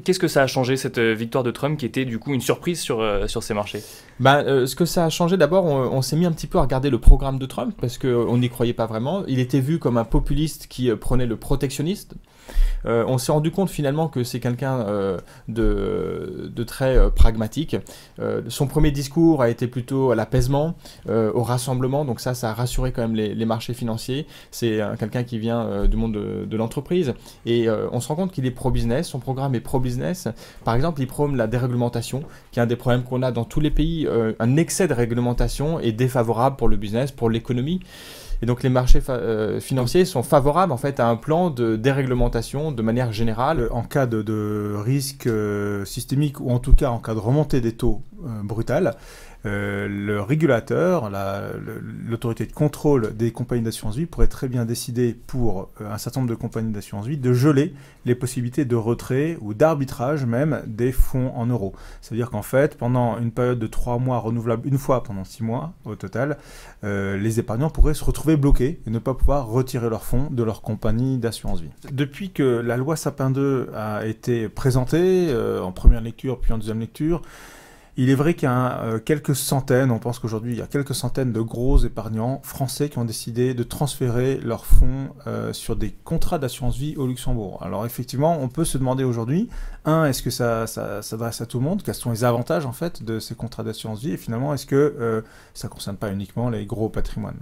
Qu'est-ce que ça a changé, cette victoire de Trump, qui était du coup une surprise sur ces marchés? Ce que ça a changé, d'abord, on s'est mis un petit peu à regarder le programme de Trump parce qu'on n'y croyait pas vraiment. Il était vu comme un populiste qui prenait le protectionniste. On s'est rendu compte finalement que c'est quelqu'un de très pragmatique. Son premier discours a été plutôt à l'apaisement, au rassemblement, donc ça a rassuré quand même les marchés financiers. C'est quelqu'un qui vient du monde de l'entreprise et on se rend compte qu'il est pro-business, son programme est pro-business. Par exemple, il prône la déréglementation, qui est un des problèmes qu'on a dans tous les pays. Un excès de réglementation est défavorable pour le business, pour l'économie. Et donc les marchés financiers sont favorables en fait à un plan de déréglementation de manière générale. En cas de risque systémique ou en tout cas en cas de remontée des taux brutale, le régulateur, l'autorité de contrôle des compagnies d'assurance vie pourrait très bien décider pour un certain nombre de compagnies d'assurance vie de geler les possibilités de retrait ou d'arbitrage même des fonds en euros. C'est-à-dire qu'en fait, pendant une période de 3 mois renouvelable une fois pendant 6 mois au total, les épargnants pourraient se retrouver bloqués et ne pas pouvoir retirer leurs fonds de leur compagnie d'assurance vie. Depuis que la loi Sapin 2 a été présentée en première lecture puis en deuxième lecture, il est vrai qu'il y a quelques centaines, on pense qu'aujourd'hui il y a quelques centaines de gros épargnants français qui ont décidé de transférer leurs fonds sur des contrats d'assurance vie au Luxembourg. Alors effectivement, on peut se demander aujourd'hui, est-ce que ça s'adresse à tout le monde? Quels sont les avantages en fait de ces contrats d'assurance vie? Et finalement, est-ce que ça ne concerne pas uniquement les gros patrimoines?